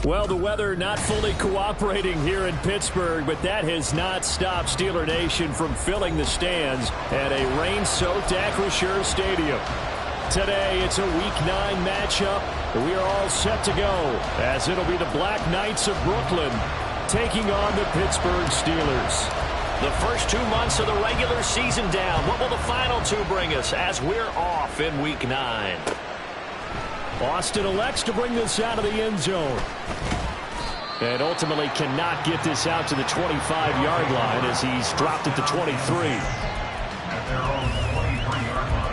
Well, the weather not fully cooperating here in Pittsburgh, but that has not stopped Steeler Nation from filling the stands at a rain-soaked Acrisure Stadium. Today, it's a Week 9 matchup. We are all set to go, as it'll be the Black Knights of Brooklyn taking on the Pittsburgh Steelers. The first 2 months of the regular season down. What will the final two bring us as we're off in Week 9? Austin elects to bring this out of the end zone. And ultimately cannot get this out to the 25-yard line as he's dropped at the 23. At their own 23-yard line.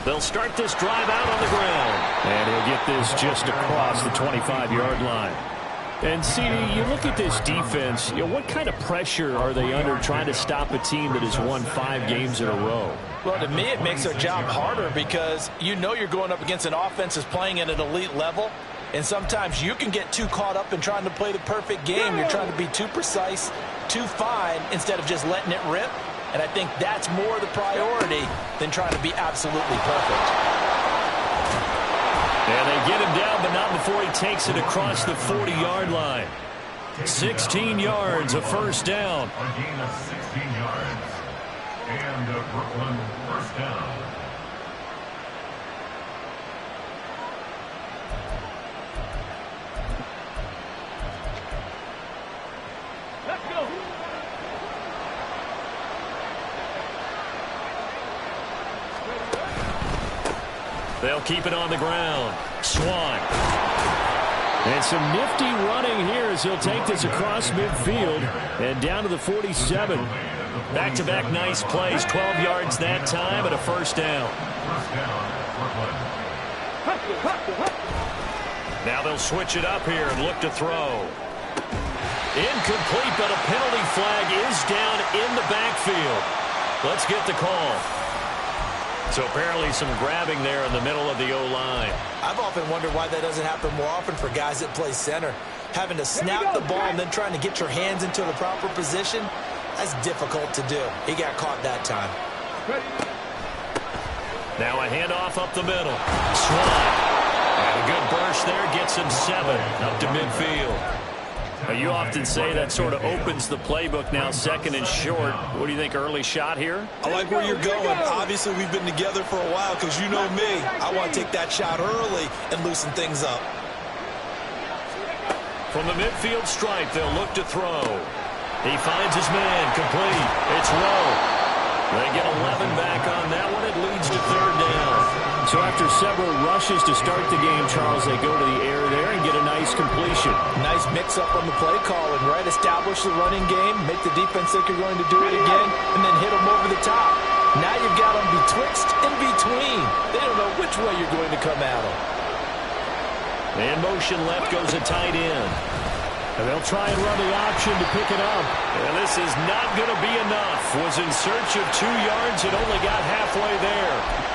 They'll start this drive out on the ground. And he'll get this just across the 25-yard line. And, CD, you look at this defense, what kind of pressure are they under trying to stop a team that has won 5 games in a row? Well, to me, it makes their job harder because you know you're going up against an offense that's playing at an elite level. And sometimes you can get too caught up in trying to play the perfect game. You're trying to be too precise, too fine, instead of just letting it rip. And I think that's more the priority than trying to be absolutely perfect. And they get him down, but not before he takes it across the 40-yard line. 16 yards, a first down. A gain of 16 yards. And Brooklyn first down. Let's go. They'll keep it on the ground. Swann. And some nifty running here as he'll take this across midfield and down to the 47. Back-to-back nice plays, 12 yards that time and a first down. Now they'll switch it up here and look to throw. Incomplete, but a penalty flag is down in the backfield. Let's get the call. So apparently some grabbing there in the middle of the O-line. I've often wondered why that doesn't happen more often for guys that play center. Having to snap the ball and then trying to get your hands into the proper position, that's difficult to do. He got caught that time. Now a handoff up the middle. Swann. And a good burst there gets him 7 up to midfield. You often say that sort of opens the playbook now, second and short. What do you think, early shot here? I like where you're going. Obviously, we've been together for a while because you know me. I want to take that shot early and loosen things up. From the midfield stripe, they'll look to throw. He finds his man, complete. It's Rowe. They get 11 back on that one. It leads to third down. So after several rushes to start the game, Charles, they go to the air there and get a nice completion. Nice mix-up on the play calling, right? Establish the running game, make the defense think you're going to do it again, and then hit them over the top. Now you've got them betwixt and between. They don't know which way you're going to come at them. And motion left goes a tight end. And they'll try and run the option to pick it up. And this is not going to be enough. Was in search of 2 yards and only got halfway there.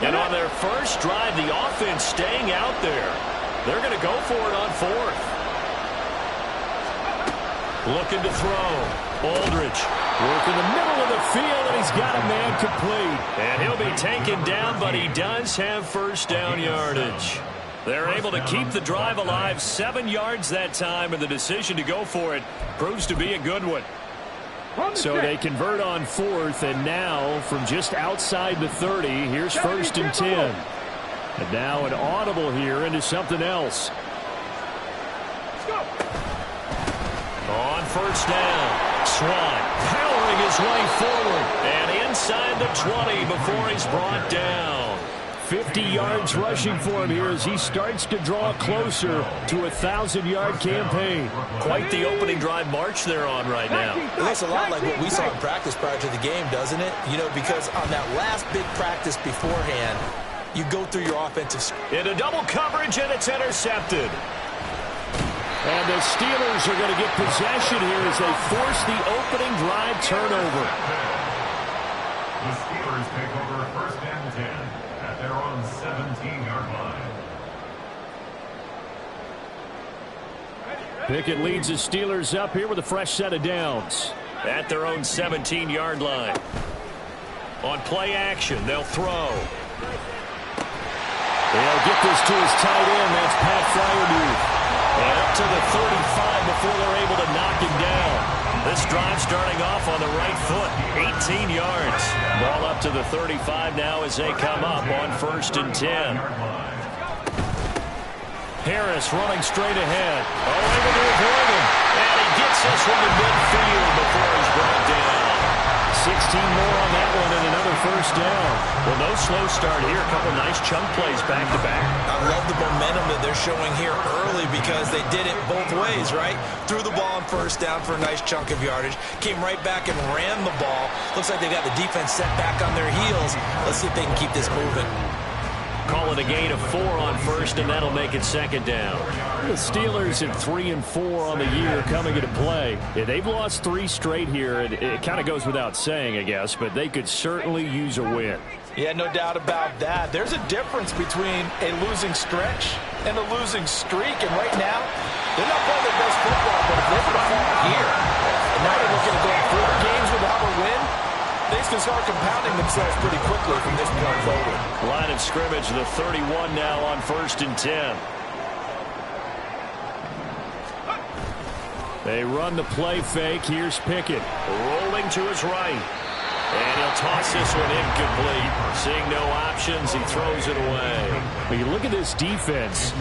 And on their first drive, the offense staying out there. They're going to go for it on 4th. Looking to throw. Aldridge working the middle of the field, and he's got a man complete. And he'll be taken down, but he does have first down yardage. They're able to keep the drive alive, 7 yards that time, and the decision to go for it proves to be a good one. So they convert on 4th, and now from just outside the 30, here's 1st and 10. And now an audible here into something else. On first down, Swann powering his way forward and inside the 20 before he's brought down. 50 yards rushing for him here as he starts to draw closer to a 1,000-yard campaign. Quite the opening drive march they're on right now. It looks a lot like what we saw in practice prior to the game, doesn't it? You know, because on that last big practice beforehand, you go through your offensive. Into double coverage, and it's intercepted. And the Steelers are going to get possession here as they force the opening drive turnover. The Steelers take over first and 10 at their own 17-yard line. Pickett leads the Steelers up here with a fresh set of downs. At their own 17-yard line. On play action, they'll throw. They'll get this to his tight end. That's Pat Freiermuth. And up to the 35 before they're able to knock him down. This drive starting off on the right foot. 18 yards. Ball up to the 35 now as they come up on first and 10. Harris running straight ahead. Able to avoid him. And he gets this one to midfield before he's brought down. 16 more on that one and another first down. Well, no slow start here. A couple nice chunk plays back-to-back. I love the momentum that they're showing here early because they did it both ways, right? Threw the ball on first down for a nice chunk of yardage. Came right back and ran the ball. Looks like they got the defense set back on their heels. Let's see if they can keep this moving. Call it a gain of 4 on first, and that'll make it second down. The Steelers at 3-4 on the year coming into play. Yeah, they've lost 3 straight here. It kind of goes without saying, I guess, but they could certainly use a win. Yeah, no doubt about that. There's a difference between a losing stretch and a losing streak, and right now, they're not playing their best football, but if they're going to fall here, and now they're looking at going 4 games without a win, they can start compounding themselves pretty quickly from this point forward. Line of scrimmage, the 31 now on first and 10. They run the play fake. Here's Pickett. Rolling to his right. And he'll toss this one incomplete. Seeing no options, he throws it away. When you look at this defense,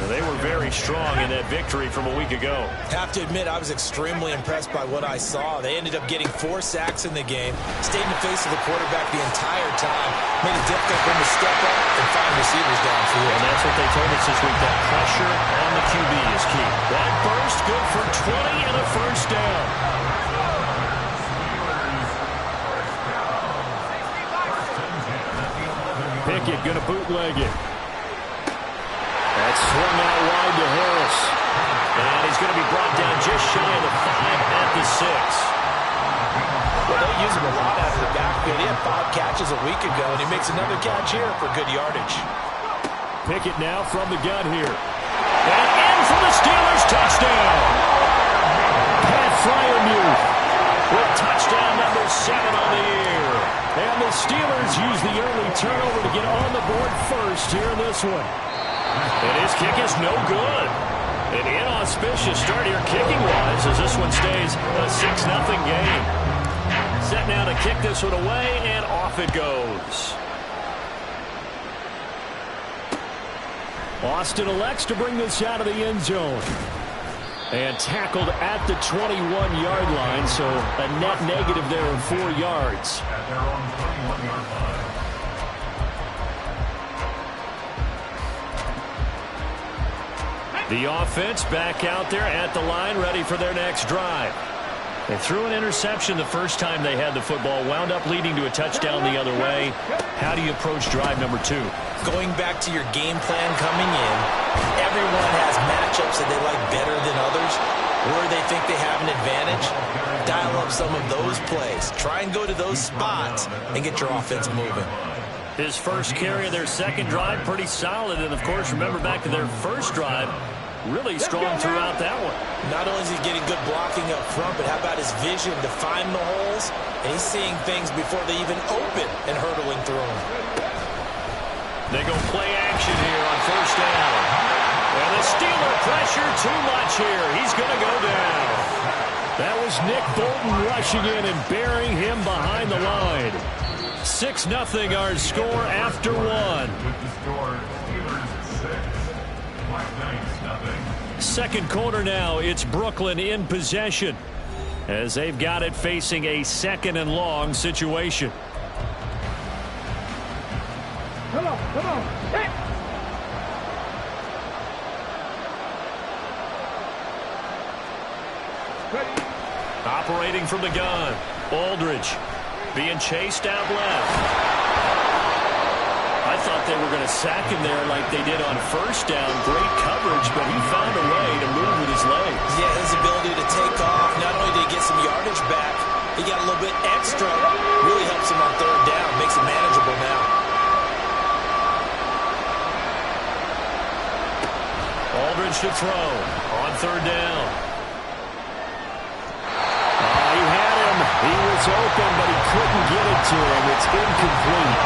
they were very strong in that victory from a week ago. Have to admit, I was extremely impressed by what I saw. They ended up getting 4 sacks in the game, stayed in the face of the quarterback the entire time, made it difficult for him to step up and find receivers downfield. And that's what they told us this week, that pressure on the QB is key. That burst good for 20 and a first down. Pickett going to bootleg it. That's swung out wide to Harris. And he's going to be brought down just shy of the 5 at the 6. Well, they use him a lot out of the backfield. He had 5 catches a week ago, and he makes another catch here for good yardage. Pickett now from the gun here. And in for the Steelers, touchdown. Pat Freiermuth with touchdown number 7 on the year. And the Steelers use the early turnover to get on the board first here in this one. And his kick is no good. An inauspicious start here kicking-wise as this one stays a 6-0 game. Set now to kick this one away, and off it goes. Austin elects to bring this out of the end zone. And tackled at the 21-yard line, so a net negative there of 4 yards. At their own 21-yard line. The offense back out there at the line, ready for their next drive. They threw an interception the first time they had the football, wound up leading to a touchdown the other way. How do you approach drive number 2? Going back to your game plan coming in, everyone has matchups that they like better than others, where they think they have an advantage. Dial up some of those plays. Try and go to those spots and get your offense moving. His first carry of their second drive, pretty solid. And, of course, remember back to their first drive, really strong throughout that one. Not only is he getting good blocking up front, but how about his vision to find the holes? And he's seeing things before they even open and hurdling through them. They go play action here on first down. And the Steeler pressure too much here. He's going to go down. That was Nick Bolton rushing in and burying him behind the line. 6-0 our score after 1. With the score, Steelers 6, Black Knights 0. Second quarter now, it's Brooklyn in possession as they've got it facing a 2nd and long situation. Come on. Operating from the gun, Aldridge being chased out left. I thought they were going to sack him there like they did on first down. Great coverage, but he found a way to move with his legs. Yeah, his ability to take off. Not only did he get some yardage back, he got a little bit extra. Really helps him on third down. Makes it manageable now. Aldridge to throw on third down. He was open, but he couldn't get it to him. It's incomplete.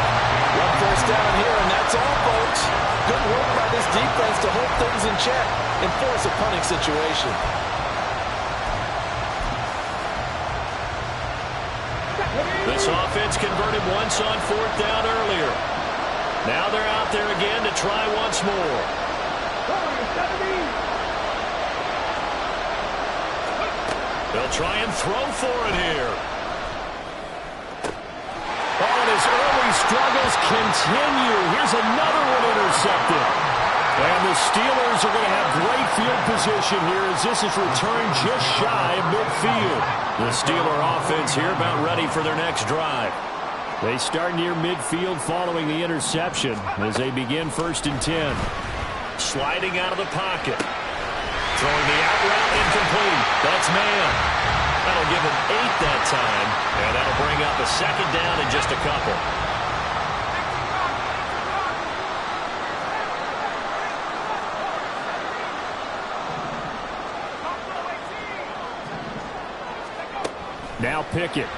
One first down here, and that's all, folks. Good work by this defense to hold things in check and force a punting situation. This offense converted once on fourth down earlier. Now they're out there again to try once more. They'll try and throw for it here. Oh, and his early struggles continue. Here's another one intercepted. And the Steelers are going to have great field position here as this is returned just shy of midfield. The Steeler offense here about ready for their next drive. They start near midfield following the interception as they begin 1st and 10. Sliding out of the pocket. Throwing the out route incomplete. That's man. That'll give him 8 that time. And that'll bring up a second down in just a couple. Now Pickett.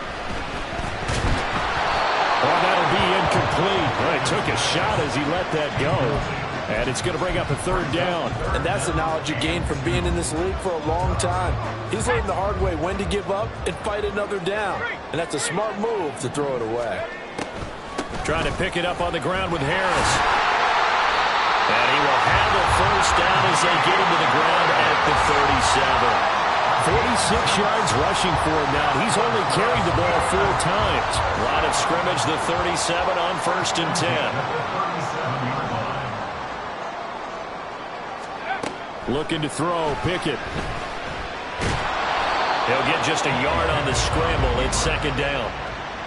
Oh, that'll be incomplete. Well, he took a shot as he let that go. And it's going to bring up a 3rd down. And that's the knowledge you gain from being in this league for a long time. He's learned the hard way when to give up and fight another down. And that's a smart move to throw it away. Trying to pick it up on the ground with Harris. And he will have a first down as they get him to the ground at the 37. 46 yards rushing for him now. He's only carried the ball 4 times. Line of scrimmage, the 37 on 1st and 10. Looking to throw, Pickett. He'll get just a yard on the scramble. It's 2nd down.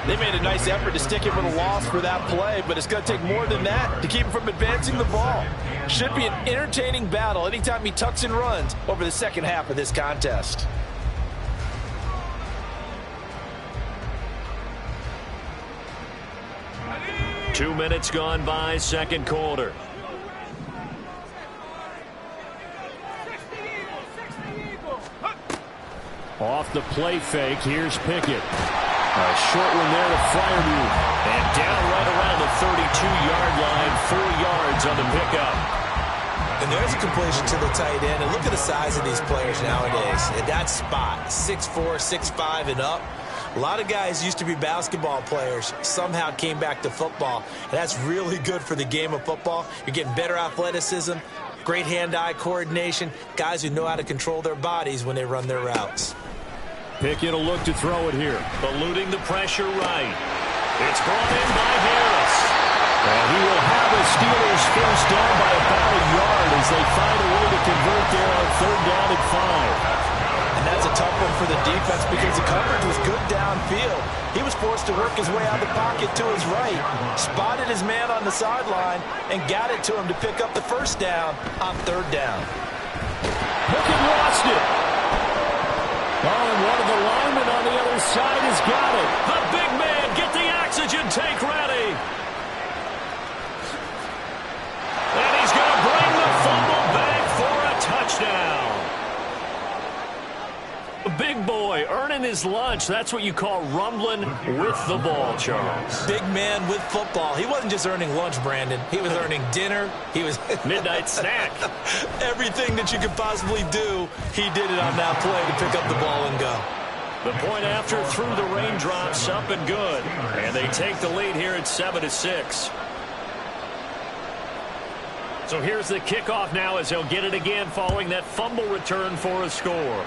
They made a nice effort to stick him with a loss for that play, but it's going to take more than that to keep him from advancing the ball. Should be an entertaining battle anytime he tucks and runs over the second half of this contest. Two minutes gone by, second quarter. Off the play fake, here's Pickett. A short one there to Freiermuth. And down right around the 32-yard line, 4 yards on the pickup. And there's a completion to the tight end. And look at the size of these players nowadays. At that spot, 6'4", 6'5", and up. A lot of guys used to be basketball players, somehow came back to football. And that's really good for the game of football. You're getting better athleticism, great hand-eye coordination, guys who know how to control their bodies when they run their routes. Pickett will look to throw it here. Eluding the pressure right. It's brought in by Harris. And he will have the Steelers first down by about a yard as they find a way to convert there on 3rd down and 5. And that's a tough one for the defense because the coverage was good downfield. He was forced to work his way out of the pocket to his right, spotted his man on the sideline, and got it to him to pick up the first down on 3rd down. Pickett lost it. Oh, and one of the linemen on the other side has got it. The big man, get the oxygen tank ready. And he's going to bring the fumble back for a touchdown. A big boy earning his lunch. That's what you call rumbling with the ball, Charles. Big man with football. He wasn't just earning lunch, Brandon. He was earning dinner. He was midnight snack. Everything that you could possibly do, he did it on that play to pick up the ball and go. The point after through the raindrops, up and good. And they take the lead here at 7-6. So here's the kickoff now as he'll get it again following that fumble return for a score.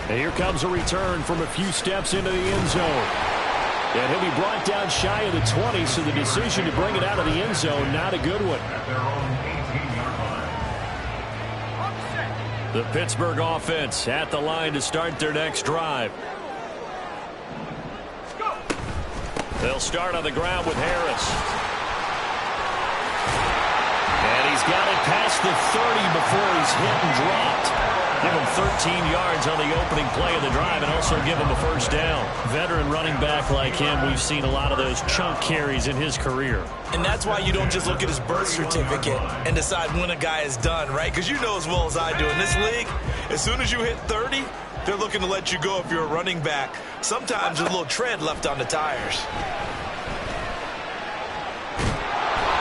And here comes a return from a few steps into the end zone. And he'll be brought down shy of the 20, so the decision to bring it out of the end zone, not a good one. At their own 18-yard line. The Pittsburgh offense at the line to start their next drive. They'll start on the ground with Harris. And he's got it past the 30 before he's hit and dropped. Give him 13 yards on the opening play of the drive and also give him a first down. Veteran running back like him, we've seen a lot of those chunk carries in his career. And that's why you don't just look at his birth certificate and decide when a guy is done, right? Because you know as well as I do, in this league, as soon as you hit 30, they're looking to let you go if you're a running back. Sometimes there's a little tread left on the tires.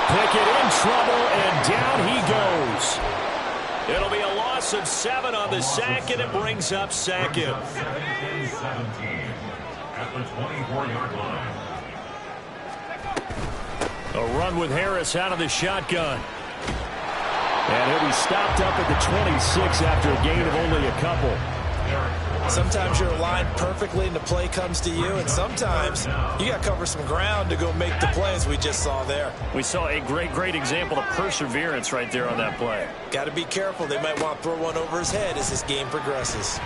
Pickett in trouble, and down he goes. It'll be a loss of 7 on the sack, and it brings up second. 17 at the 24-yard line. A run with Harris out of the shotgun. And he'll be stopped up at the 26 after a gain of only a couple. Sometimes you're aligned perfectly and the play comes to you, and sometimes you got to cover some ground to go make the plays we just saw there. We saw a great example of perseverance right there on that play. Got to be careful. They might want to throw one over his head as this game progresses.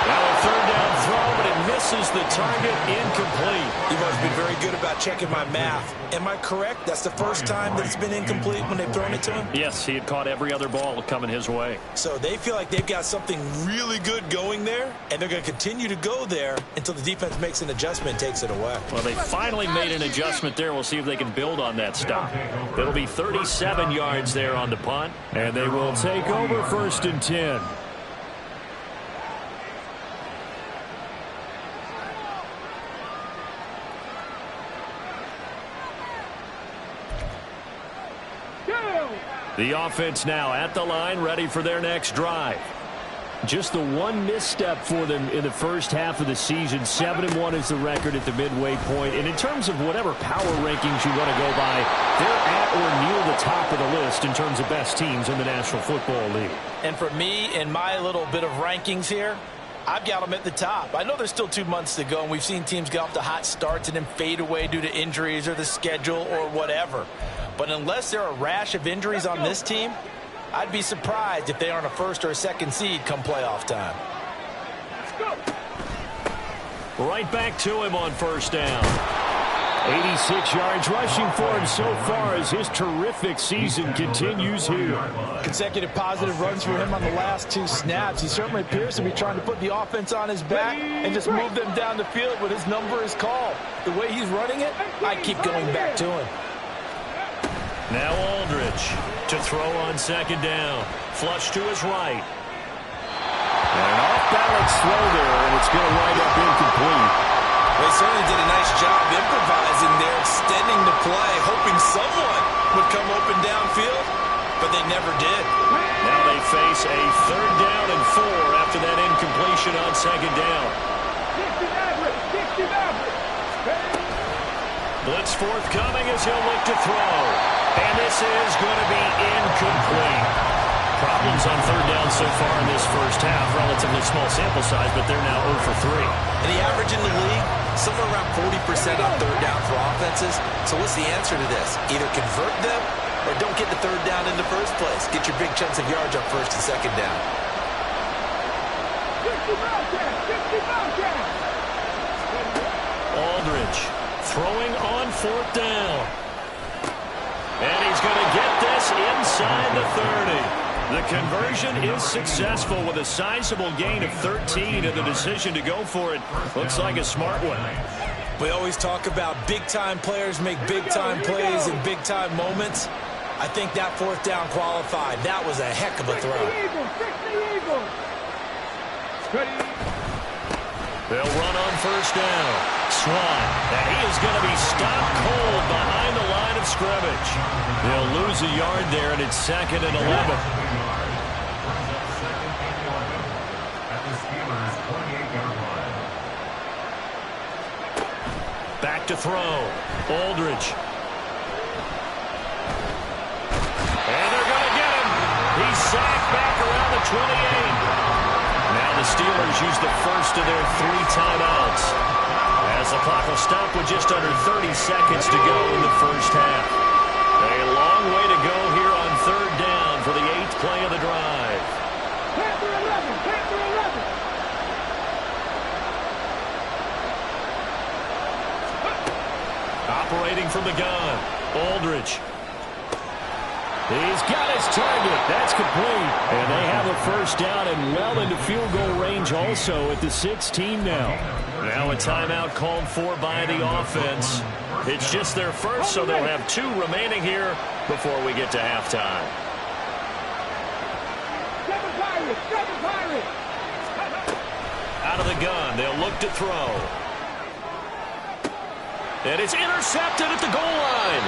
Now a third down throw, but it misses the target, incomplete. You've always been very good about checking my math. Am I correct? That's the first time that it's been incomplete when they've thrown it to him? Yes, he had caught every other ball coming his way. So they feel like they've got something really good going there, and they're going to continue to go there until the defense makes an adjustment and takes it away. Well, they finally made an adjustment there. We'll see if they can build on that stop. It'll be 37 yards there on the punt, and they will take over 1st and 10. The offense now at the line, ready for their next drive. Just the one misstep for them in the first half of the season. 7-1 is the record at the midway point. And in terms of whatever power rankings you want to go by, they're at or near the top of the list in terms of best teams in the National Football League. And for me, in my little bit of rankings here, I've got them at the top. I know there's still 2 months to go, and we've seen teams get off to hot starts and then fade away due to injuries or the schedule or whatever. But unless there are a rash of injuries on this team, I'd be surprised if they aren't a 1st or a 2nd seed come playoff time. Right back to him on 1st down. 86 yards rushing for him so far as his terrific season continues here. Consecutive positive runs for him on the last 2 snaps. He certainly appears to be trying to put the offense on his back and just move them down the field when his number is called. The way he's running it, I keep going back to him. Now Aldridge to throw on 2nd down. Flush to his right. And an off-balance throw there, and it's going to wind up incomplete. They certainly did a nice job improvising there, extending the play, hoping someone would come open downfield, but they never did. Now they face a 3rd down and 4 after that incompletion on 2nd down. Blitz forthcoming as he'll look to throw. And this is going to be incomplete. Problems on 3rd down so far in this first half. Relatively small sample size, but they're now 0 for 3. And the average in the league, somewhere around 40% on 3rd down for offenses. So what's the answer to this? Either convert them or don't get the 3rd down in the first place. Get your big chunks of yards on 1st and 2nd down. Aldridge throwing on 4th down. And he's going to get this inside the 30. The conversion is successful with a sizable gain of 13, and the decision to go for it looks like a smart one. We always talk about big-time players make big-time plays in big-time moments. I think that 4th down qualified. That was a heck of a throw. They'll run on 1st down. Swan, and he is going to be stopped cold behind the line of scrimmage. They'll lose a yard there, and it's 2nd and 11. Back to throw. Aldridge. And they're going to get him. He's sacked back around the 28. Now the the Steelers use the first of their 3 timeouts, as the clock will stop with just under 30 seconds to go in the first half. A long way to go here on 3rd down for the 8th play of the drive. Panther 11, Panther 11. Operating from the gun, Aldridge. He's got his target. That's complete. And they have a first down and well into field goal range also at the 16 now. Now a timeout called for by the offense. It's just their first, so they'll have 2 remaining here before we get to halftime. Out of the gun, they'll look to throw. And it's intercepted at the goal line.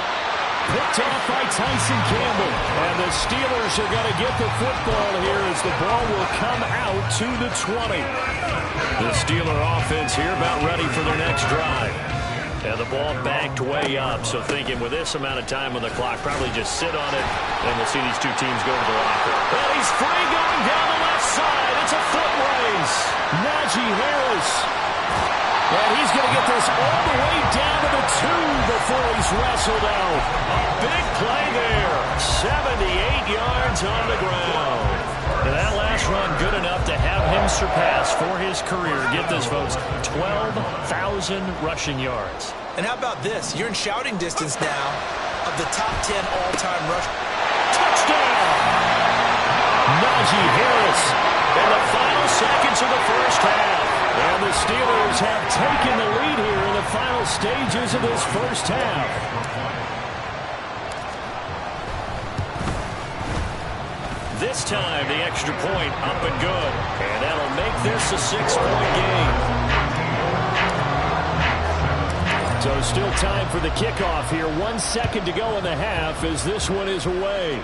Picked off by Tyson Campbell. And the Steelers are going to get the football here as the ball will come out to the 20. The Steeler offense here about ready for their next drive. And the ball backed way up. So thinking with this amount of time on the clock, probably just sit on it. And we'll see these 2 teams go to the locker. And he's free going down the left side. It's a foot race. Najee Harris. And he's going to get this all the way down to the 2 before he's wrestled out. A big play there. 78 yards on the ground. And that last run good enough to have him surpass for his career. Get this, folks, 12,000 rushing yards. And how about this? You're in shouting distance now of the top 10 all-time rush. Touchdown! Najee Harris in the final seconds of the first half. And the Steelers have taken the lead here in the final stages of this first half. This time, the extra point up and good. And that'll make this a 6-point game. So still time for the kickoff here. 1 second to go in the half as this one is away.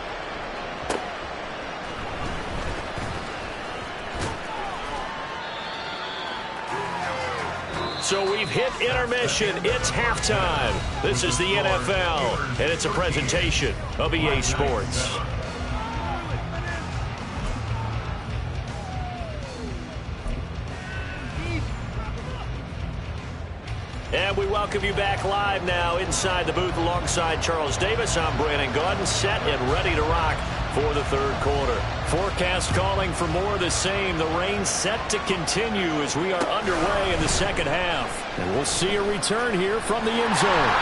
So we've hit intermission. It's halftime. This is the NFL, and it's a presentation of EA Sports. And we welcome you back live now inside the booth alongside Charles Davis. I'm Brandon Gaudin, set and ready to rock for the 3rd quarter. Forecast calling for more of the same. The rain set to continue as we are underway in the second half. And we'll see a return here from the end zone.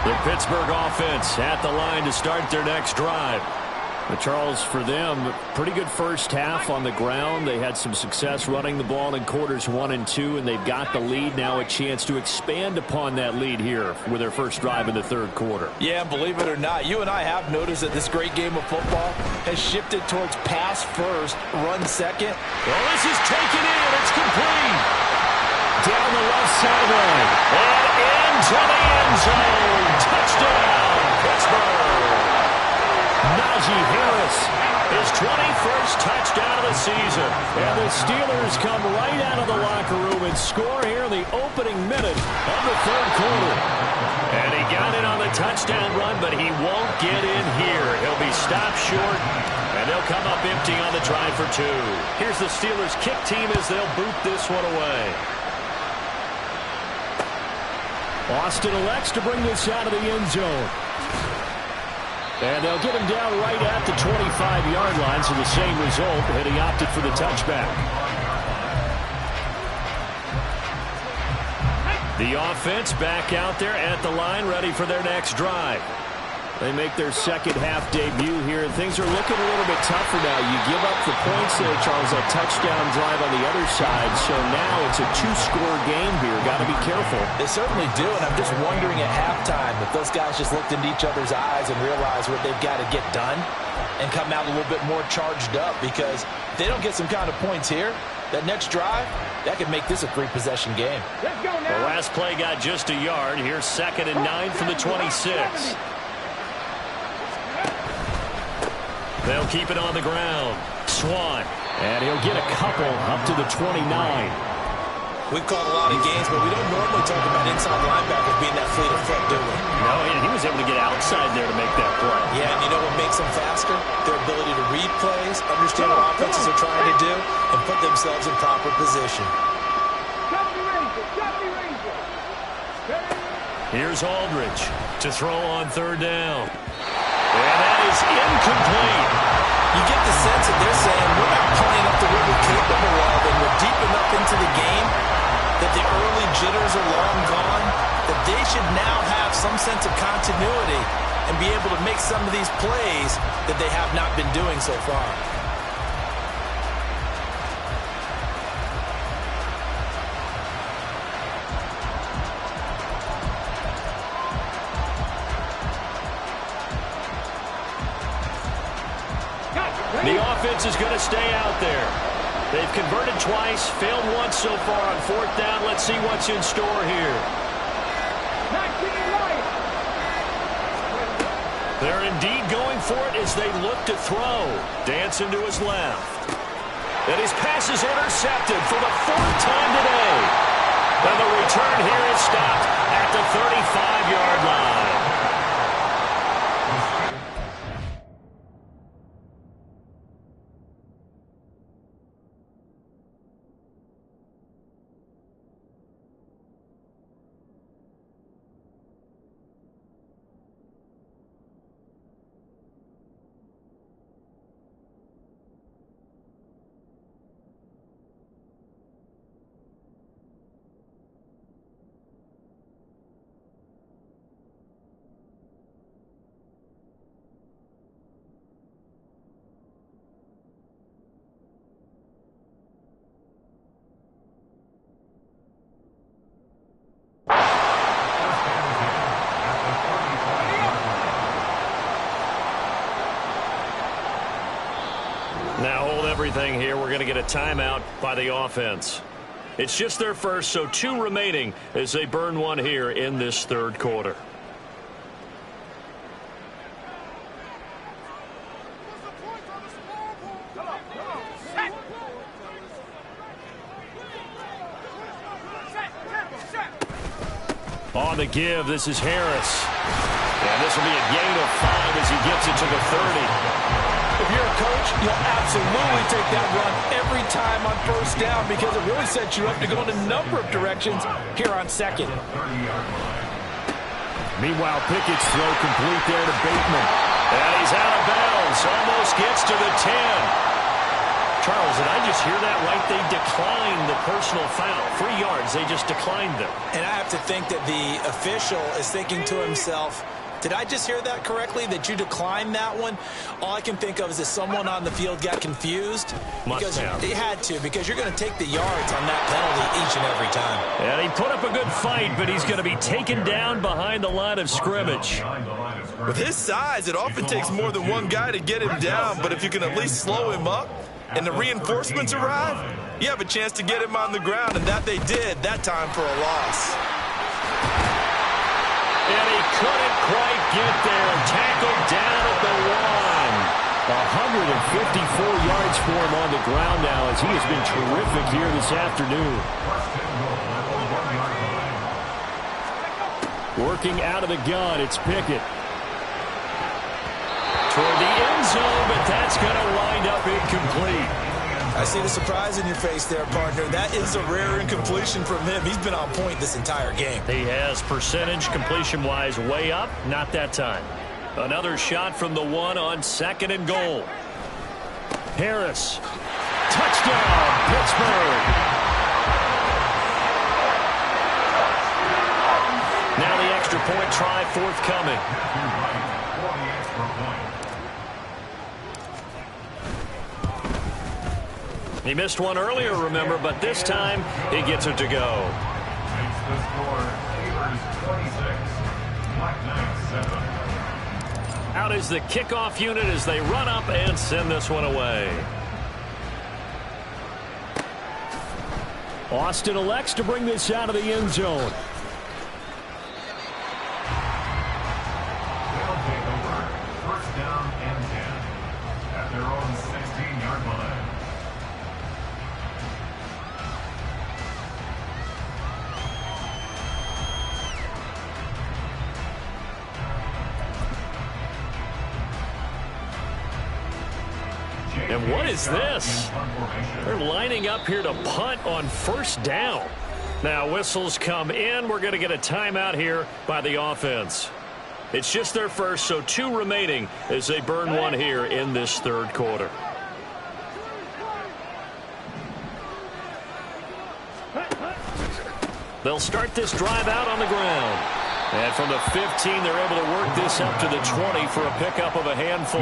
The Pittsburgh offense at the line to start their next drive. But Charles, for them, pretty good first half on the ground. They had some success running the ball in quarters 1 and 2, and they've got the lead now, a chance to expand upon that lead here with their first drive in the 3rd quarter. Yeah, believe it or not, you and I have noticed that this great game of football has shifted towards pass first, run second. Well, this is taken in. It's complete. Down the left sideline. And into the end zone. Touchdown, Pittsburgh. Najee Harris, his 21st touchdown of the season. And the Steelers come right out of the locker room and score here in the opening minute of the 3rd quarter. And he got in on the touchdown run, but he won't get in here. He'll be stopped short, and they'll come up empty on the try for 2. Here's the Steelers kick team as they'll boot this one away. Austin elects to bring this out of the end zone. And they'll get him down right at the 25-yard line, so the same result, and he opted for the touchback. The offense back out there at the line, ready for their next drive. They make their second half debut here, and things are looking a little bit tougher now. You give up the points there, Charles, that touchdown drive on the other side. So now it's a 2-score game here. Got to be careful. They certainly do, and I'm just wondering at halftime if those guys just looked into each other's eyes and realized what they've got to get done and come out a little bit more charged up, because if they don't get some kind of points here, that next drive, that could make this a 3-possession game. Let's go now. The last play got just a yard. Here's 2nd and 9 from the 26. They'll keep it on the ground. Swan. And he'll get a couple up to the 29. We've called a lot of games, but we don't normally talk about inside linebackers being that fleet of foot, do we? No, and he was able to get outside there to make that play. Yeah, and you know what makes them faster? Their ability to read plays, understand what offenses are trying to do, and put themselves in proper position. Here's Aldridge to throw on third down. And that is incomplete. You get the sense that they're saying, we're not playing up to what we're capable of, and we're deep enough into the game that the early jitters are long gone, that they should now have some sense of continuity and be able to make some of these plays that they have not been doing so far. The offense is going to stay out there. They've converted twice, failed once so far on fourth down. Let's see what's in store here. They're indeed going for it as they look to throw. Dancing to his left. And his pass is intercepted for the fourth time today. And the return here is stopped at the 35-yard line. Now hold everything here. We're going to get a timeout by the offense. It's just their first, so 2 remaining as they burn one here in this third quarter. On the give, this is Harris. And this will be a gain of 5 as he gets it to the 30. If you're a coach, you'll absolutely take that run every time on first down because it really sets you up to go in a number of directions here on second. Meanwhile, Pickett's throw complete there to Bateman. And he's out of bounds. Almost gets to the 10. Charles, did I just hear that right? They declined the personal foul. 3 yards, they just declined them. And I have to think that the official is thinking to himself, did I just hear that correctly, that you declined that one? All I can think of is that someone on the field got confused. Must have. They had to, because you're going to take the yards on that penalty each and every time. And he put up a good fight, but he's going to be taken down behind the line of scrimmage. With his size, it often takes more than one guy to get him down, but if you can at least slow him up and the reinforcements arrive, you have a chance to get him on the ground, and that they did that time for a loss. And he couldn't quite get there. Tackled down at the 154 yards for him on the ground now as he has been terrific here this afternoon. Working out of the gun, it's Pickett. Toward the end zone, but that's going to wind up incomplete. I see the surprise in your face there, partner. That is a rare incompletion from him. He's been on point this entire game. He has percentage completion-wise way up. Not that time. Another shot from the 1 on 2nd and goal. Harris. Touchdown, Pittsburgh. Now the extra point try forthcoming. He missed one earlier, remember, but this time he gets it to go. Out is the kickoff unit as they run up and send this one away. Austin elects to bring this out of the end zone. They'll take over. First down and 10 at their own 16-yard line. And what is this? They're lining up here to punt on first down. Now whistles come in. We're going to get a timeout here by the offense. It's just their first, so 2 remaining as they burn one here in this third quarter. They'll start this drive out on the ground. And from the 15, they're able to work this up to the 20 for a pickup of a handful.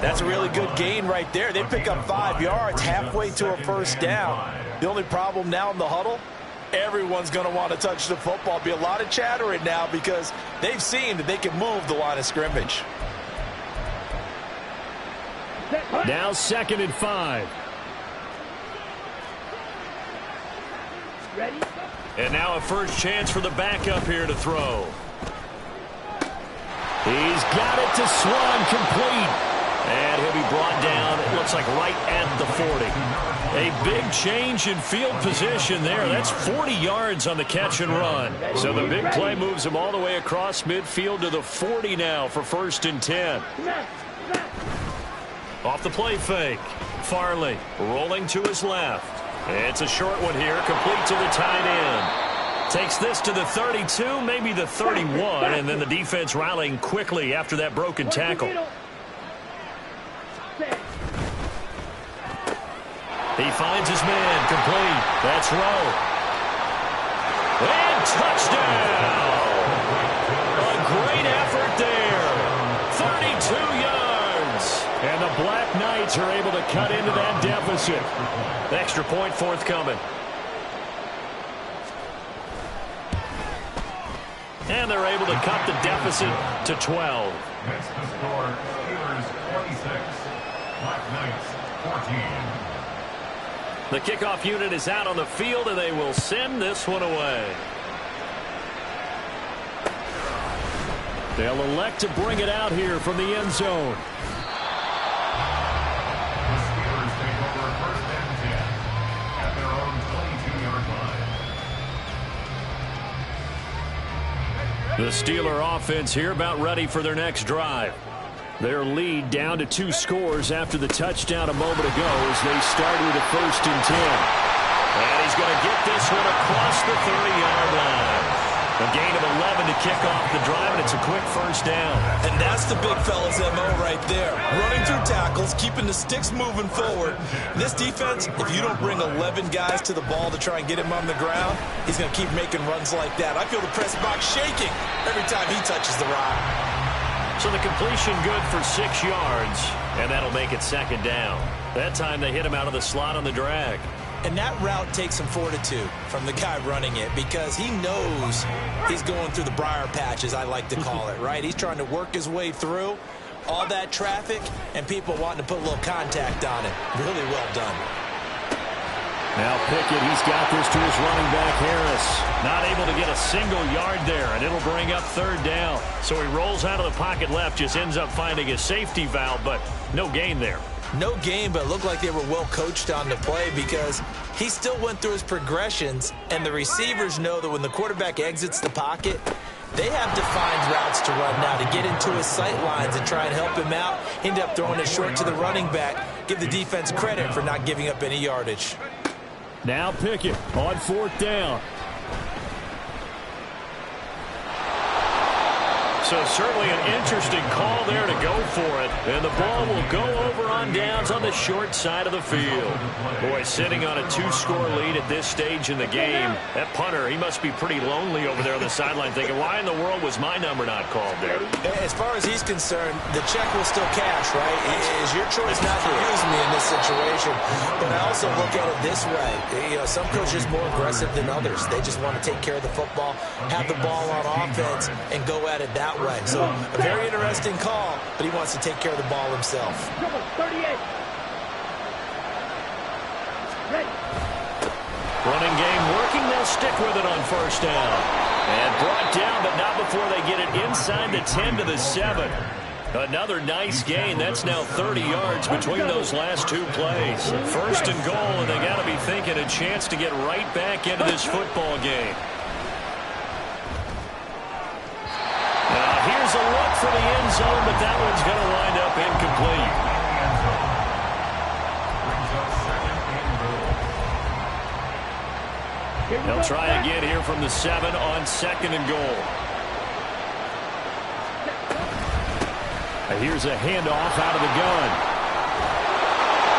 That's a really good gain right there. They pick up 5 yards halfway to a first down. The only problem now in the huddle, everyone's going to want to touch the football. Be a lot of chattering now because they've seen that they can move the line of scrimmage. Now 2nd and 5. Ready? And now a first chance for the backup here to throw. He's got it to Swan, complete. And he'll be brought down, it looks like right at the 40. A big change in field position there. That's 40 yards on the catch and run. So the big play moves him all the way across midfield to the 40 now for 1st and 10. Off the play fake. Farley rolling to his left. It's a short one here, complete to the tight end. Takes this to the 32, maybe the 31, and then the defense rallying quickly after that broken tackle. He finds his man, complete. That's Rowe. And touchdown! A great effort there. 32 yards. And the Black Knights are able to cut into that deficit. Extra point forthcoming. And they're able to cut the deficit to 12. Next to score, Steelers 46, Black Knights 14. The kickoff unit is out on the field, and they will send this one away. They'll elect to bring it out here from the end zone. The Steelers take over 1st and 10 at their own 22-yard line. The Steeler offense here about ready for their next drive. Their lead down to 2 scores after the touchdown a moment ago as they start with a 1st and 10. And he's going to get this one across the 30-yard line. A gain of 11 to kick off the drive, and it's a quick first down. And that's the big fella's MO right there. Running through tackles, keeping the sticks moving forward. This defense, if you don't bring 11 guys to the ball to try and get him on the ground, he's going to keep making runs like that. I feel the press box shaking every time he touches the rock. So the completion good for 6 yards, and that'll make it 2nd down. That time they hit him out of the slot on the drag. And that route takes some fortitude from the guy running it because he knows he's going through the briar patch, as I like to call it, right? He's trying to work his way through all that traffic and people wanting to put a little contact on it. Really well done. Now Pickett, he's got this to his running back, Harris. Not able to get a single yard there, and it'll bring up 3rd down. So he rolls out of the pocket left, just ends up finding a safety valve, but no gain there. No gain, but it looked like they were well coached on the play because he still went through his progressions, and the receivers know that when the quarterback exits the pocket, they have defined routes to run now to get into his sight lines and try and help him out. End up throwing it short to the running back. Give the defense credit for not giving up any yardage. Now Pickett on 4th down. So certainly an interesting call there to go for it. And the ball will go over on downs on the short side of the field. Boy, sitting on a 2-score lead at this stage in the game. That punter, he must be pretty lonely over there on the sideline thinking, why in the world was my number not called there? As far as he's concerned, the check will still cash, right? It is your choice not to use me in this situation. But I also look at it this way. You know, some coaches are more aggressive than others. They just want to take care of the football, have the ball on offense, and go at it that way. So a very interesting call, but he wants to take care of the ball himself. 38. Ready. Running game working, they'll stick with it on 1st down. And brought down, but not before they get it inside the 10 to the 7. Another nice gain. That's now 30 yards between those last 2 plays. 1st and goal, and they got to be thinking a chance to get right back into this football game. Here's a look for the end zone, but that one's going to wind up incomplete. They'll try again here from the 7 on 2nd and goal. Here's a handoff out of the gun.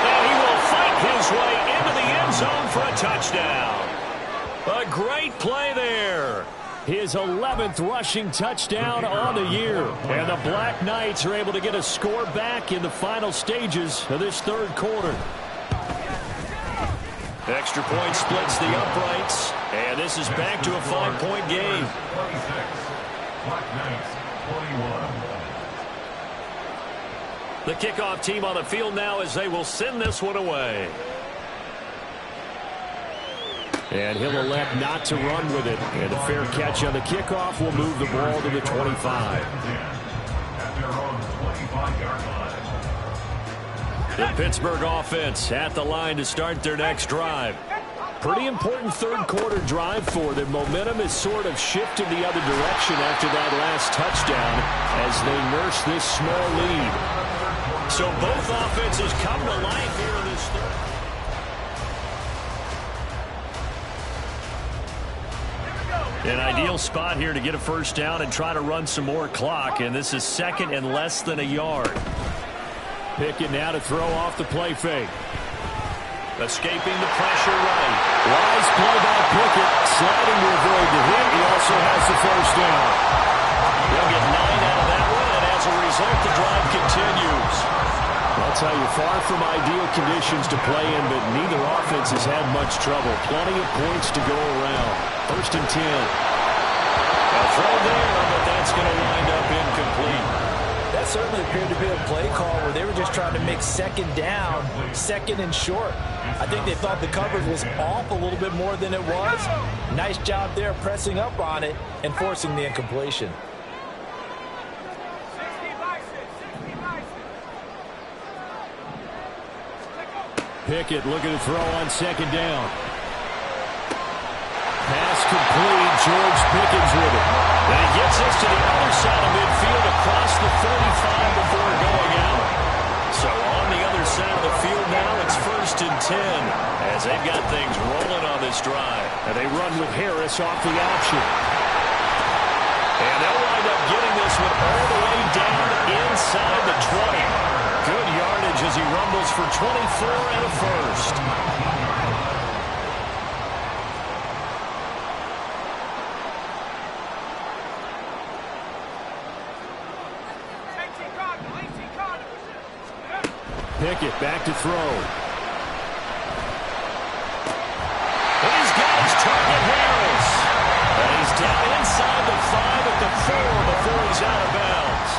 And he will fight his way into the end zone for a touchdown. A great play there. His 11th rushing touchdown on the year. And the Black Knights are able to get a score back in the final stages of this third quarter. Extra point splits the uprights. And this is back to a 5-point game. 26. Black Knights, 21. The kickoff team on the field now as they will send this one away. And he'll elect not to run with it. And a fair catch on the kickoff will move the ball to the 25. At their own 25-yard line. The Pittsburgh offense at the line to start their next drive. Pretty important third quarter drive for them. Momentum has sort of shifted the other direction after that last touchdown as they nurse this small lead. So both offenses come to life here in this third. An ideal spot here to get a first down and try to run some more clock, and this is 2nd and less than a yard. Pickett now to throw off the play fake. Escaping the pressure right. Wise play by Pickett, sliding to avoid the hit. He also has the first down. They'll get 9 out of that one, and as a result, the drive continues. I'll tell you, far from ideal conditions to play in, but neither offense has had much trouble. Plenty of points to go around. 1st and 10. A throw there, but that's going to wind up incomplete. That certainly appeared to be a play call where they were just trying to make 2nd down, 2nd and short. I think they thought the coverage was off a little bit more than it was. Nice job there pressing up on it and forcing the incompletion. Pickett looking to throw on 2nd down. Pass complete. George Pickens with it. And he gets us to the other side of midfield across the 35 before going out. So on the other side of the field now, it's 1st and 10 as they've got things rolling on this drive. And they run with Harris off the option. And they'll wind up getting this one all the way down inside the 20. Good yardage as he rumbles for 24 and a first. Pickett back to throw. And he's got his target, Harris. And he's down inside the 5 at the 4 before he's out of bounds.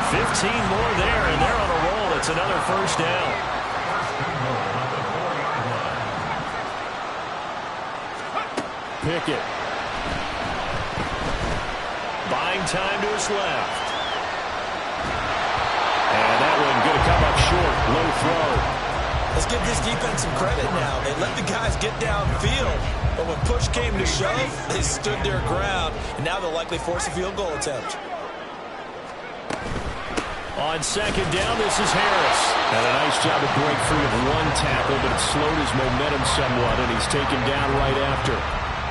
15 more there, and they're on a roll. It's another first down. Pickett. Buying time to his left. And that one going to come up short. Low throw. Let's give this defense some credit now. They let the guys get downfield, but when push came to shove, they stood their ground, and now they'll likely force a field goal attempt. On 2nd down, this is Harris. And a nice job to break free of one tackle, but it slowed his momentum somewhat, and he's taken down right after.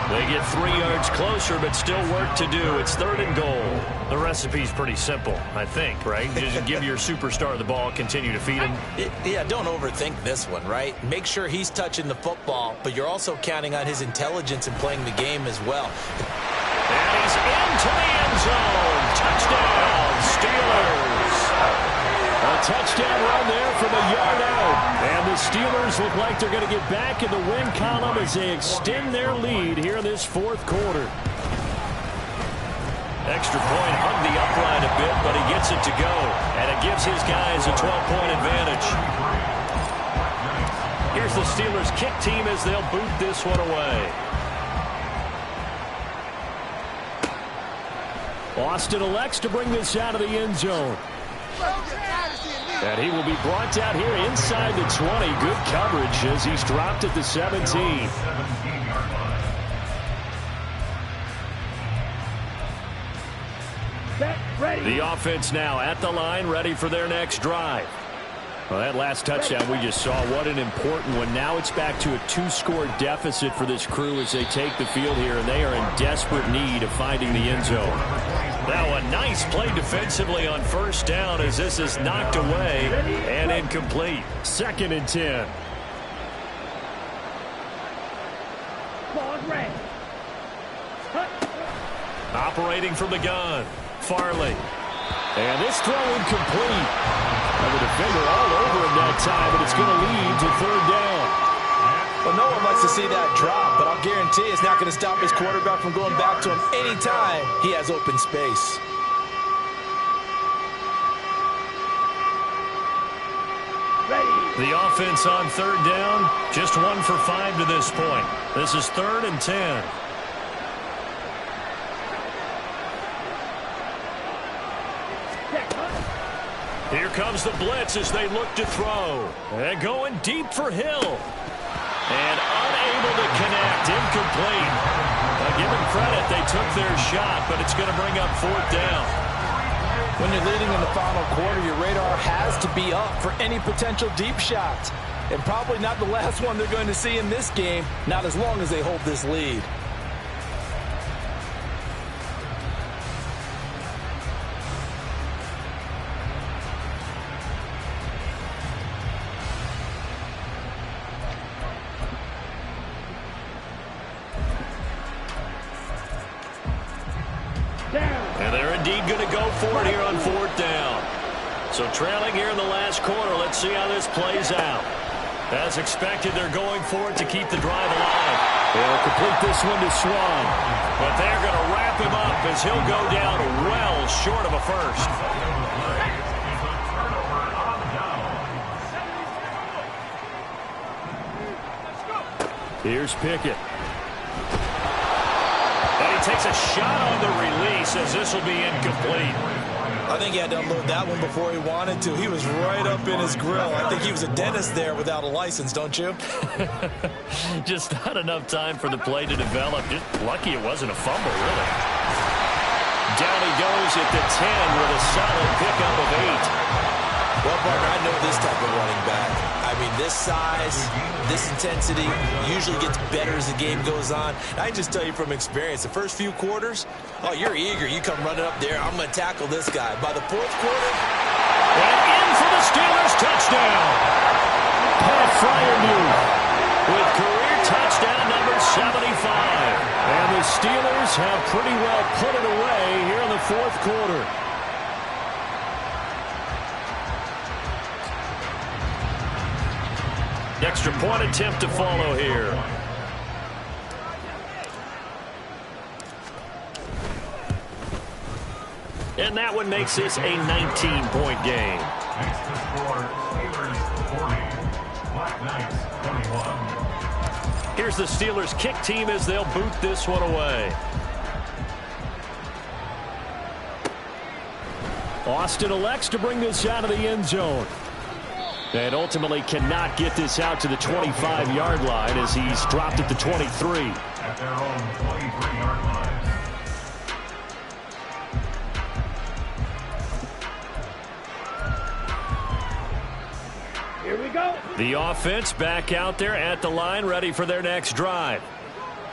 They get 3 yards closer, but still work to do. It's 3rd and goal. The recipe's pretty simple, I think, right? Just give your superstar the ball, continue to feed him. Yeah, don't overthink this one, right? Make sure he's touching the football, but you're also counting on his intelligence in playing the game as well. And he's into the end zone. Touchdown, Steelers. A touchdown run there from a yard out. And the Steelers look like they're going to get back in the win column as they extend their lead here in this 4th quarter. Extra point hugged the upright a bit, but he gets it to go. And it gives his guys a 12-point advantage. Here's the Steelers kick team as they'll boot this one away. Austin elects to bring this out of the end zone. And he will be brought down here inside the 20. Good coverage as he's dropped at the 17. The offense now at the line, ready for their next drive. Well, that last touchdown we just saw, what an important one. Now it's back to a 2-score deficit for this crew as they take the field here, and they are in desperate need of finding the end zone. Now a nice play defensively on first down as this is knocked away and incomplete. 2nd and 10. Operating from the gun, Farley. And this throw incomplete. And the defender all over him that time, but it's going to lead to 3rd down. Well, no one likes to see that drop, but I'll guarantee it's not going to stop his quarterback from going back to him anytime he has open space. The offense on 3rd down, just 1 for 5 to this point. This is 3rd and 10. Here comes the blitz as they look to throw. And going deep for Hill. And unable to connect, incomplete. Give them credit, they took their shot, but it's going to bring up 4th down. When you're leading in the final quarter, your radar has to be up for any potential deep shots. And probably not the last one they're going to see in this game, not as long as they hold this lead. And they're indeed going to go for it here on 4th down. So trailing here in the last quarter, let's see how this plays out. As expected, they're going for it to keep the drive alive. They'll complete this one to Swan. But they're going to wrap him up as he'll go down well short of a first. Here's Pickett. And he takes a shot on the release as this will be incomplete. I think he had to unload that one before he wanted to. He was right up in his grill. I think he was a dentist there without a license, don't you? Just not enough time for the play to develop. Just lucky it wasn't a fumble, really. Down he goes at the 10 with a solid pickup of 8. Well, partner, I know this type of running back. I mean, this size, this intensity usually gets better as the game goes on. I can just tell you from experience, the first few quarters, oh, you're eager. You come running up there, I'm going to tackle this guy. By the 4th quarter, and in for the Steelers touchdown. Pat Freiermuth with career touchdown number 75. And the Steelers have pretty well put it away here in the 4th quarter. Extra point attempt to follow here. And that one makes this a 19-point game. Makes the score Steelers 40, Black Knights 21. Here's the Steelers kick team as they'll boot this one away. Austin elects to bring this out of the end zone. And ultimately cannot get this out to the 25-yard line as he's dropped at the 23. At their own 23-yard line. Here we go. The offense back out there at the line, ready for their next drive.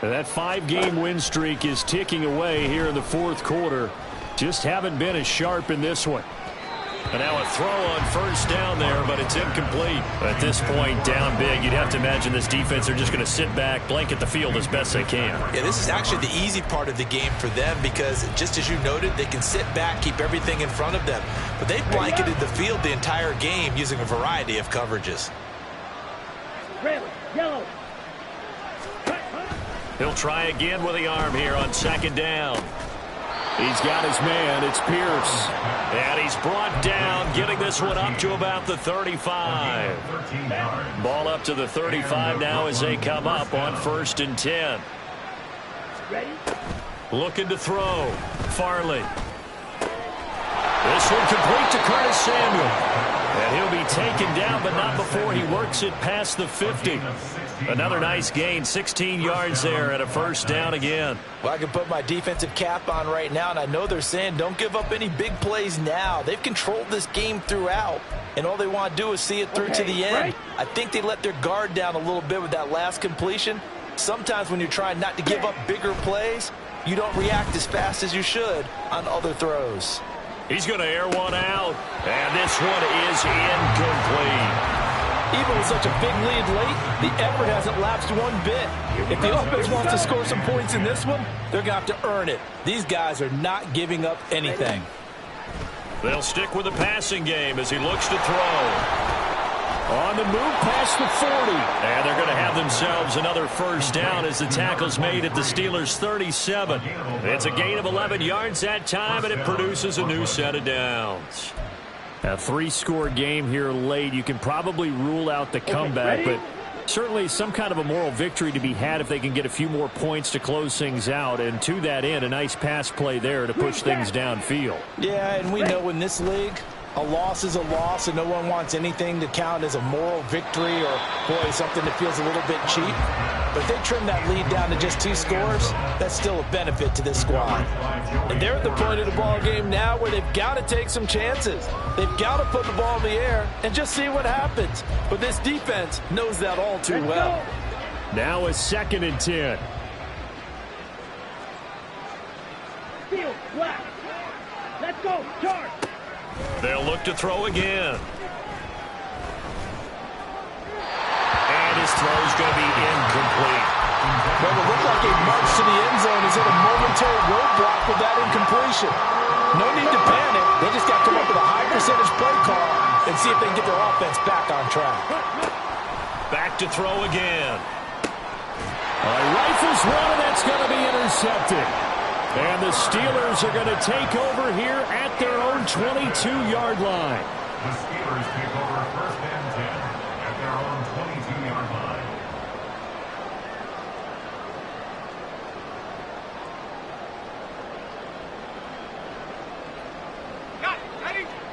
And that 5-game win streak is ticking away here in the 4th quarter. Just haven't been as sharp in this one. And now a throw on first down there, but it's incomplete. At this point, down big, you'd have to imagine this defense are just going to sit back, blanket the field as best they can. yeah, this is actually the easy part of the game for them because, just as you noted, they can sit back, keep everything in front of them. But they've blanketed the field the entire game using a variety of coverages. Red, yellow. He'll try again with the arm here on 2nd down. He's got his man. It's Pierce. And he's brought down, getting this one up to about the 35. Ball up to the 35 now as they come up on 1st and 10. Ready? Looking to throw. Farley. This one complete to Curtis Samuel. And he'll be taken down, but not before he works it past the 50. Another nice gain, 16 yards there and a first down again. Well, I can put my defensive cap on right now, and I know they're saying don't give up any big plays now. They've controlled this game throughout. and all they want to do is see it through to the end. Right. I think they let their guard down a little bit with that last completion. Sometimes when you're trying not to give up bigger plays, you don't react as fast as you should on other throws. He's going to air one out, and this one is incomplete. Even with such a big lead late, the effort hasn't lapsed one bit. If the offense wants to score some points in this one, they're going to have to earn it. These guys are not giving up anything. They'll stick with the passing game as he looks to throw. On the move past the 40. And they're going to have themselves another first down as the tackle's made at the Steelers' 37. It's a gain of 11 yards that time, and it produces a new set of downs. A 3-score game here late. You can probably rule out the comeback, but certainly some kind of a moral victory to be had if they can get a few more points to close things out. And to that end, a nice pass play there to push things downfield. Yeah, and we know in this league, a loss is a loss, and no one wants anything to count as a moral victory or, boy, something that feels a little bit cheap. But if they trim that lead down to just 2 scores, that's still a benefit to this squad. And they're at the point of the ball game now where they've got to take some chances. They've got to put the ball in the air and just see what happens. But this defense knows that all too well. Now a 2nd and 10. Field, black. Let's go, charge. They'll look to throw again. And his throw's going to be incomplete. Well, it looked like a march to the end zone is at a momentary roadblock with that incompletion. No need to panic. They just got to come up with a high percentage play call and see if they can get their offense back on track. Back to throw again. Rifles one, and that's going to be intercepted. And the Steelers are going to take over here at their own 22-yard line. The Steelers take over first and 10 at their own 22-yard line.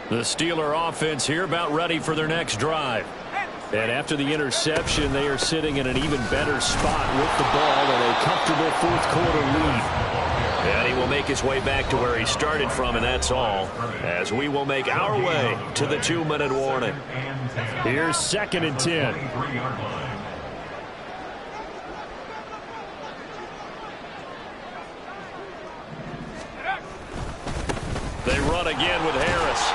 The Steeler offense here about ready for their next drive. And after the interception, they are sitting in an even better spot with the ball and a comfortable 4th quarter lead. And he will make his way back to where he started from, and that's all, as we will make our way to the 2-minute warning. Here's 2nd and 10. They run again with Harris.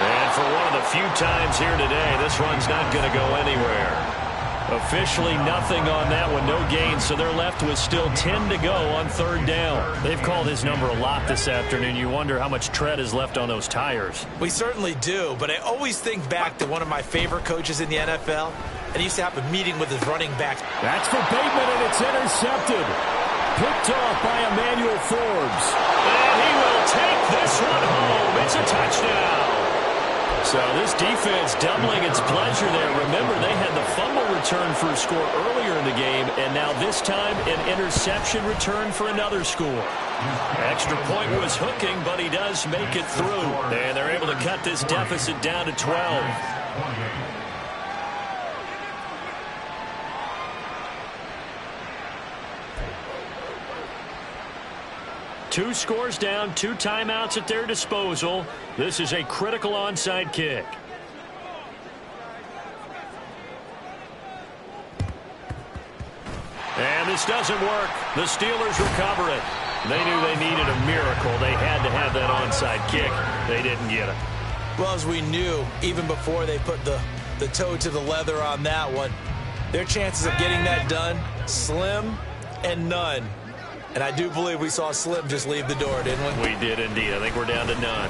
And for one of the few times here today, this run's not going to go anywhere. Officially nothing on that one, no gain, so they're left with still 10 to go on 3rd down. They've called his number a lot this afternoon. You wonder how much tread is left on those tires. We certainly do, but I always think back to one of my favorite coaches in the NFL, and he used to have a meeting with his running backs. That's for Bateman, and it's intercepted. Picked off by Emmanuel Forbes. And he will take this one home. It's a touchdown. So this defense doubling its pleasure there. Remember, they had the fumble return for a score earlier in the game, and now this time an interception return for another score. Extra point was hooking, but he does make it through. And they're able to cut this deficit down to 12. Two scores down, 2 timeouts at their disposal. This is a critical onside kick. And this doesn't work. The Steelers recover it. They knew they needed a miracle. They had to have that onside kick. They didn't get it. Well, as we knew, even before they put the toe to the leather on that one, their chances of getting that done, slim and none. And I do believe we saw Slim just leave the door, didn't we? We did indeed. I think we're down to none.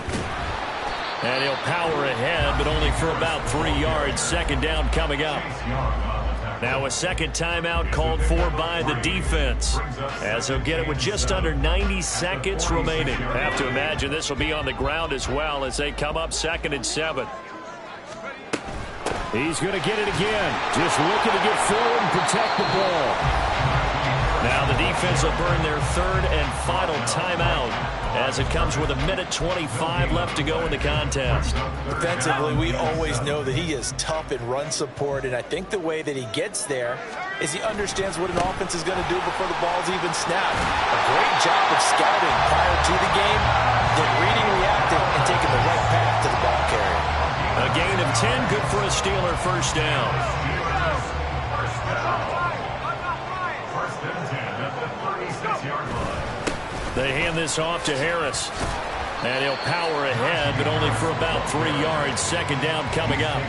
And he'll power ahead, but only for about 3 yards. 2nd down coming up. Now a 2nd timeout called for by the defense, as he'll get it with just under 90 seconds remaining. Have to imagine this will be on the ground as well as they come up 2nd and 7. He's going to get it again. Just looking to get forward and protect the ball. Now the defense will burn their 3rd and final timeout as it comes with 1:25 left to go in the contest. Defensively, we always know that he is tough in run support, and I think the way that he gets there is he understands what an offense is going to do before the ball's even snapped. A great job of scouting prior to the game, then reading, reacting, and taking the right path to the ball carrier. A gain of and 10, good for a Steeler first down. First and 10 at the 36-yard line. They hand this off to Harris. And he'll power ahead, but only for about 3 yards. Second down coming up.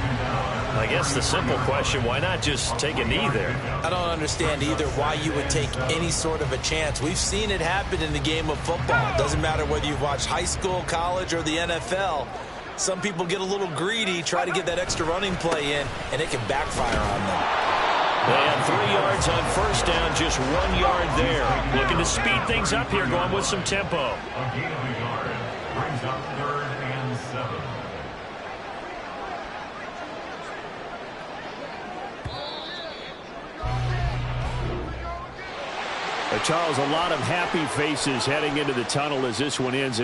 I guess the simple question, why not just take a knee there? I don't understand either why you would take any sort of a chance. We've seen it happen in the game of football. It doesn't matter whether you've watched high school, college, or the NFL. Some people get a little greedy, try to get that extra running play in, and it can backfire on them. They had 3 yards on first down, just 1 yard there. Looking to speed things up here, going with some tempo. A gain of a yard brings up 3rd and 7. Charles, a lot of happy faces heading into the tunnel as this one ends.